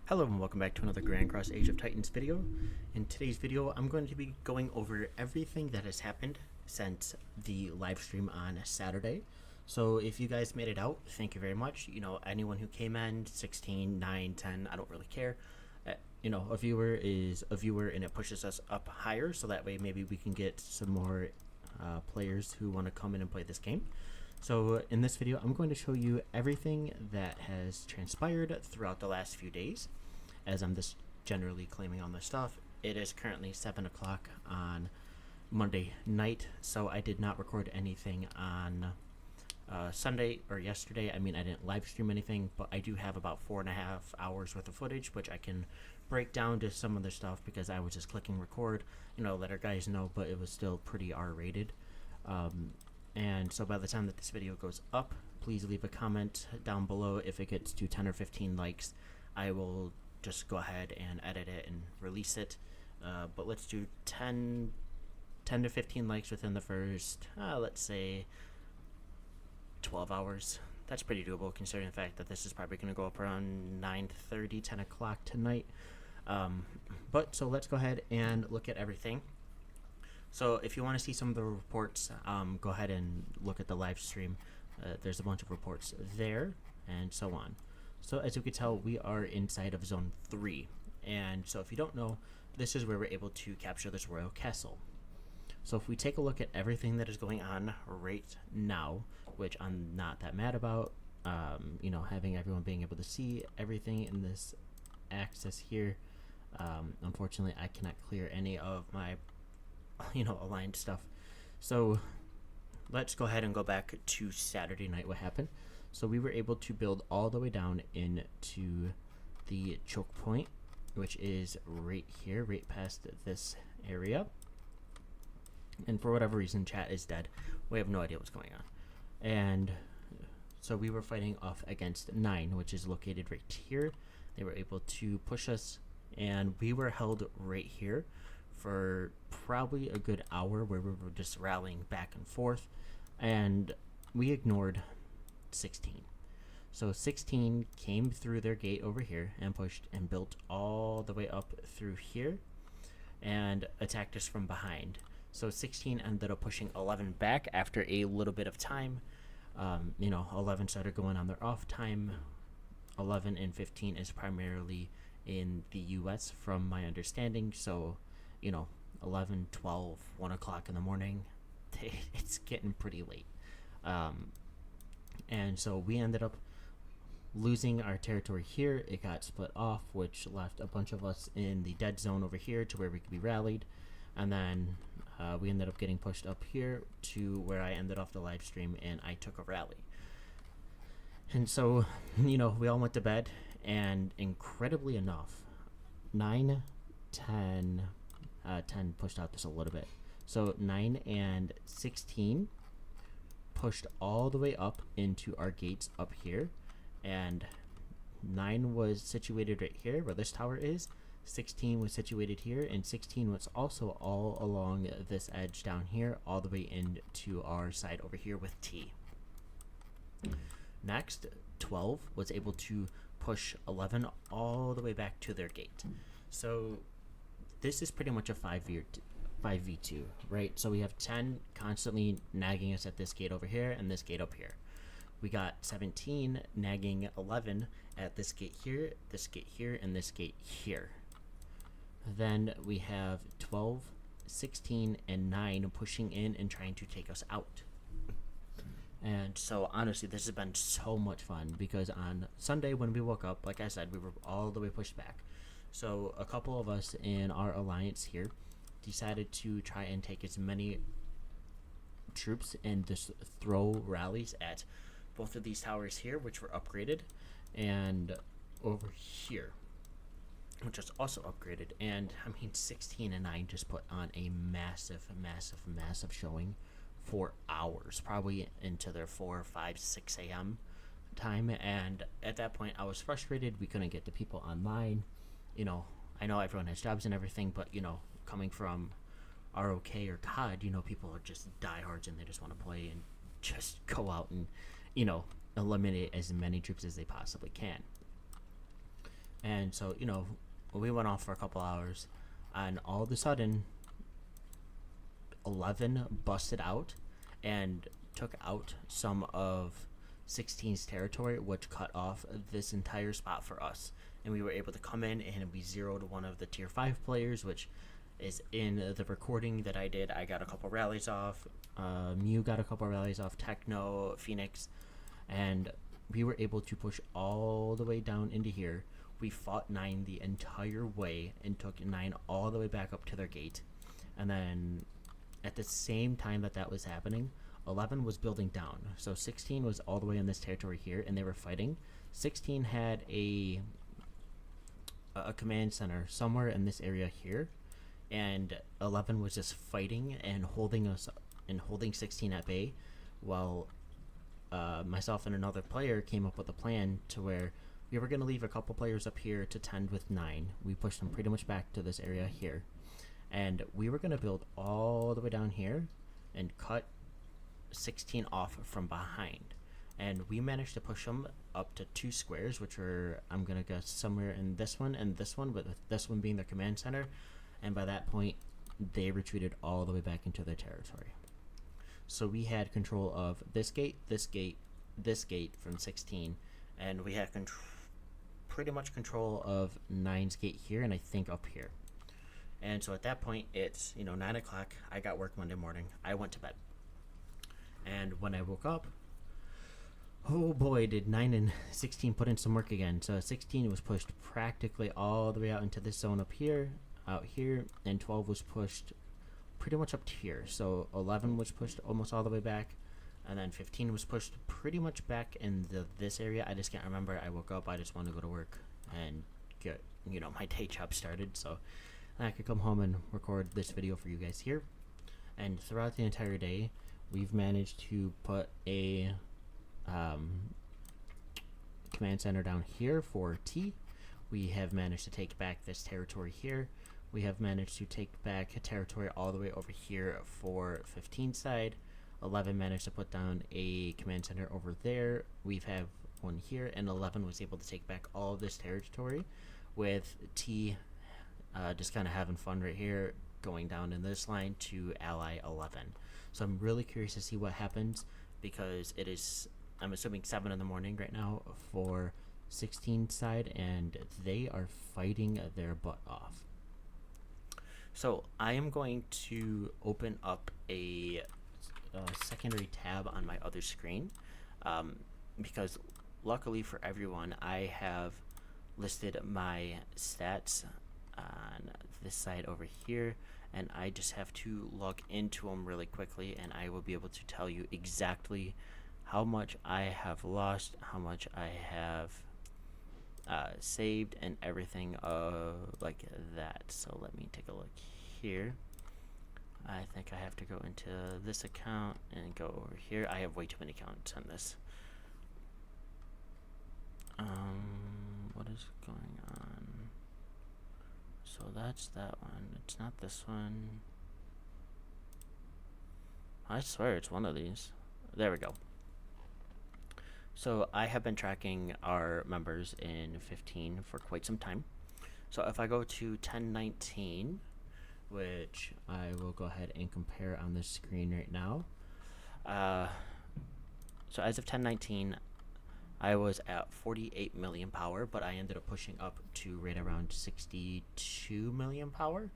Hello and welcome back to another Grand Cross Age of Titans video. In today's video, I'm going to be going over everything that has happened since the live stream on Saturday. So if you guys made it out, thank you very much. You know, anyone who came in, 16, 9, 10, I don't really care. You know, a viewer is a viewer and it pushes us up higher, so that way maybe we can get some more players who want to come in and play this game. So in this video, I'm going to show you everything that has transpired throughout the last few days, as I'm just generally claiming on this stuff. It is currently 7 o'clock on Monday night, so I did not record anything on Sunday or yesterday. I mean, I didn't live stream anything, but I do have about 4.5 hours worth of footage, which I can break down to some of the stuff because I was just clicking record, you know, let our guys know, but it was still pretty R-rated. And so by the time that this video goes up, please leave a comment down below. If it gets to 10 or 15 likes, I will just go ahead and edit it and release it. But let's do 10 to 15 likes within the first, let's say, 12 hours. That's pretty doable considering the fact that this is probably going to go up around 9:30, 10 o'clock tonight. But so let's go ahead and look at everything. So if you want to see some of the reports, go ahead and look at the live stream. There's a bunch of reports there and so on. So as you can tell, we are inside of Zone 3. And so if you don't know, this is where we're able to capture this royal castle. So if we take a look at everything that is going on right now, which I'm not that mad about, you know, having everyone being able to see everything in this axis here. Unfortunately, I cannot clear any of my aligned stuff. So let's go ahead and go back to Saturday night. What happened? So we were able to build all the way down into the choke point, which is right here, right past this area. And for whatever reason, chat is dead. We have no idea what's going on. And so we were fighting off against 9, which is located right here. They were able to push us, and we were held right here for probably a good hour where we were just rallying back and forth, and we ignored 16. So 16 came through their gate over here and pushed and built all the way up through here and attacked us from behind. So 16 ended up pushing 11 back after a little bit of time. 11 started going on their off time. 11 and 15 is primarily in the US from my understanding, so 11, 12, 1 o'clock in the morning, it's getting pretty late. And so we ended up losing our territory here. It got split off, which left a bunch of us in the dead zone over here to where we could be rallied. And then we ended up getting pushed up here to where I ended off the live stream and I took a rally. And so, we all went to bed, and incredibly enough, 9, 10 pushed out just a little bit. So 9 and 16 pushed all the way up into our gates up here, and 9 was situated right here where this tower is. 16 was situated here, and 16 was also all along this edge down here, all the way into our side over here with T. Next, 12 was able to push 11 all the way back to their gate. So this is pretty much a 5v2, right? So we have 10 constantly nagging us at this gate over here and this gate up here. We got 17 nagging 11 at this gate here, and this gate here. Then we have 12, 16, and 9 pushing in and trying to take us out. And so honestly, this has been so much fun because on Sunday when we woke up, like I said, we were all the way pushed back. So a couple of us in our alliance here decided to try and take as many troops and just throw rallies at both of these towers here, which were upgraded, and over here, which was also upgraded. And I mean, 16 and 9 just put on a massive showing for hours, probably into their 4, 5, 6 a.m. time. And at that point, I was frustrated. We couldn't get the people online. I know everyone has jobs and everything, but coming from ROK or COD, people are just diehards and they just want to play and just go out and eliminate as many troops as they possibly can. And so, you know, we went off for a couple hours, and all of a sudden, 11 busted out and took out some of 16's territory, which cut off this entire spot for us. And we were able to come in and we zeroed one of the tier 5 players, which is in the recording that I did. I got a couple rallies off. Mew got a couple rallies off. Techno, Phoenix. And we were able to push all the way down into here. We fought 9 the entire way and took 9 all the way back up to their gate. And then at the same time that was happening, 11 was building down. So 16 was all the way in this territory here, and they were fighting. 16 had a command center somewhere in this area here, and 11 was just fighting and holding 16 at bay, while myself and another player came up with a plan to where we were going to leave a couple players up here to tend with 9. We pushed them pretty much back to this area here, and we were going to build all the way down here and cut 16 off from behind. And we managed to push them up to 2 squares, which were, I'm going to guess, somewhere in this one and this one, with this one being their command center. And by that point, they retreated all the way back into their territory. So we had control of this gate, this gate, this gate from 16, and we had pretty much control of 9's gate here, and I think up here. And so at that point, it's, 9 o'clock. I got work Monday morning. I went to bed. And when I woke up, oh boy, did 9 and 16 put in some work again. So 16 was pushed practically all the way out into this zone up here, out here, and 12 was pushed pretty much up to here. So 11 was pushed almost all the way back, and then 15 was pushed pretty much back in this area. I just can't remember. I woke up, I just wanted to go to work and get, my day job started, so I could come home and record this video for you guys here. And throughout the entire day, we've managed to put a command center down here for T. We have managed to take back this territory here. We have managed to take back a territory all the way over here for 15 side. 11 managed to put down a command center over there. We've have one here, and 11 was able to take back all of this territory, with T just kind of having fun right here, going down in this line to ally 11. So I'm really curious to see what happens, because it is, I'm assuming 7 in the morning right now for 16 side, and they are fighting their butt off. So I am going to open up a secondary tab on my other screen, because luckily for everyone, I have listed my stats on this side over here, and I just have to log into them really quickly, and I will be able to tell you exactly how much I have lost, how much I have saved, and everything like that. So let me take a look here. I think I have to go into this account and go over here. I have way too many accounts on this. What is going on? So that's that one. It's not this one. I swear it's one of these. There we go. So I have been tracking our members in 15 for quite some time. So if I go to 1019, which I will go ahead and compare on this screen right now. So as of 1019, I was at 48 million power, but I ended up pushing up to right around 62 million power.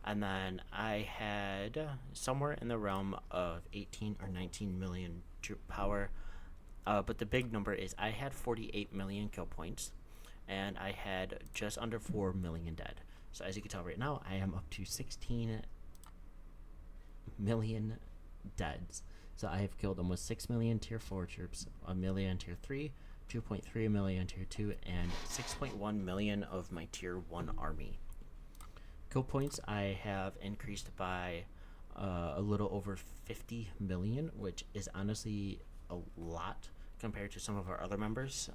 And then I had somewhere in the realm of 18 or 19 million troop power. But the big number is I had 48 million kill points, and I had just under 4 million dead. So as you can tell right now, I am up to 16 million deads. So I have killed almost 6 million tier 4 troops, 1 million tier 3, 2.3 million tier 2, and 6.1 million of my tier 1 army. Kill points I have increased by a little over 50 million, which is honestly a lot compared to some of our other members.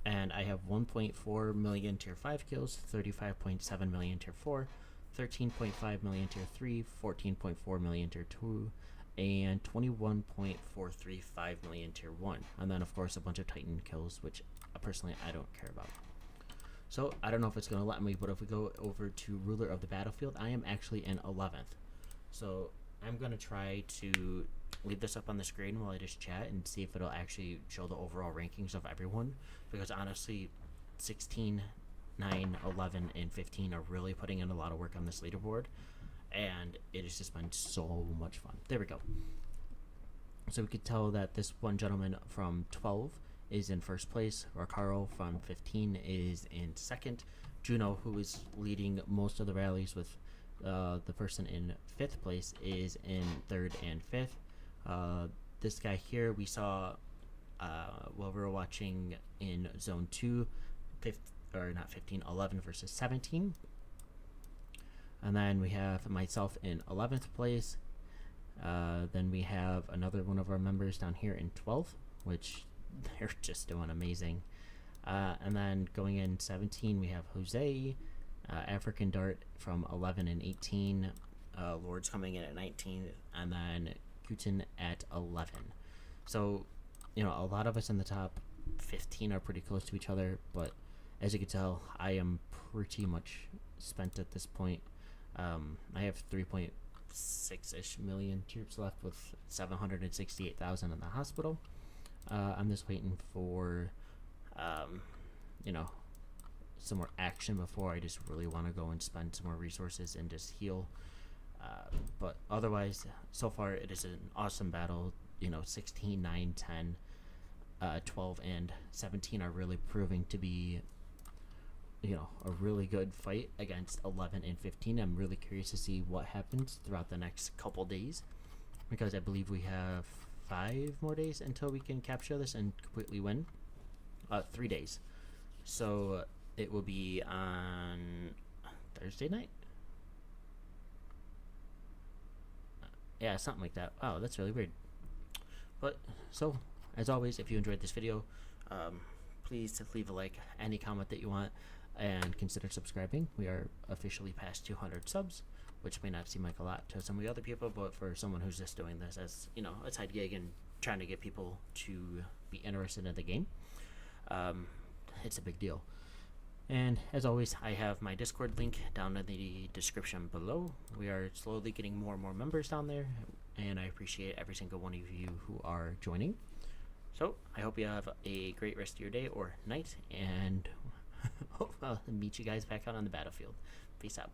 And I have 1.4 million tier 5 kills, 35.7 million tier 4, 13.5 million tier 3, 14.4 million tier 2, and 21.435 million tier 1. And then of course a bunch of Titan kills, which personally I don't care about. So I don't know if it's going to let me, but if we go over to ruler of the battlefield, I am actually in 11th. So I'm going to try to leave this up on the screen while I just chat and see if it'll actually show the overall rankings of everyone, because honestly 16, 9, 11, and 15 are really putting in a lot of work on this leaderboard, and it has just been so much fun. There we go. So we could tell that this one gentleman from 12 is in first place. Rakaro from 15 is in second. Juno, who is leading most of the rallies with the person in 5th place, is in 3rd and 5th. This guy here we saw while we were watching in zone 2, 11 versus 17. And then we have myself in 11th place. Then we have another one of our members down here in 12th, which they're just doing amazing. And then going in 17, we have Jose, African Dart from 11 and 18, Lords coming in at 19, and then Kutin at 11. So, you know, a lot of us in the top 15 are pretty close to each other, but as you can tell, I am pretty much spent at this point. I have 3.6-ish million troops left with 768,000 in the hospital. I'm just waiting for, you know, some more action before I just really want to go and spend some more resources and just heal. But otherwise, so far it is an awesome battle. You know, 16, 9, 10, 12, and 17 are really proving to be, you know, a really good fight against 11 and 15. I'm really curious to see what happens throughout the next couple days, because I believe we have 5 more days until we can capture this and completely win. 3 days. So it will be on Thursday night. Yeah, something like that. Oh, that's really weird. But so, as always, if you enjoyed this video, please leave a like, any comment that you want, and consider subscribing. We are officially past 200 subs, which may not seem like a lot to some of the other people, but for someone who's just doing this as, you know, a side gig and trying to get people to be interested in the game, it's a big deal. And as always, I have my Discord link down in the description below. We are slowly getting more and more members down there, and I appreciate every single one of you who are joining. So I hope you have a great rest of your day or night, and I'll meet you guys back out on the battlefield. Peace out.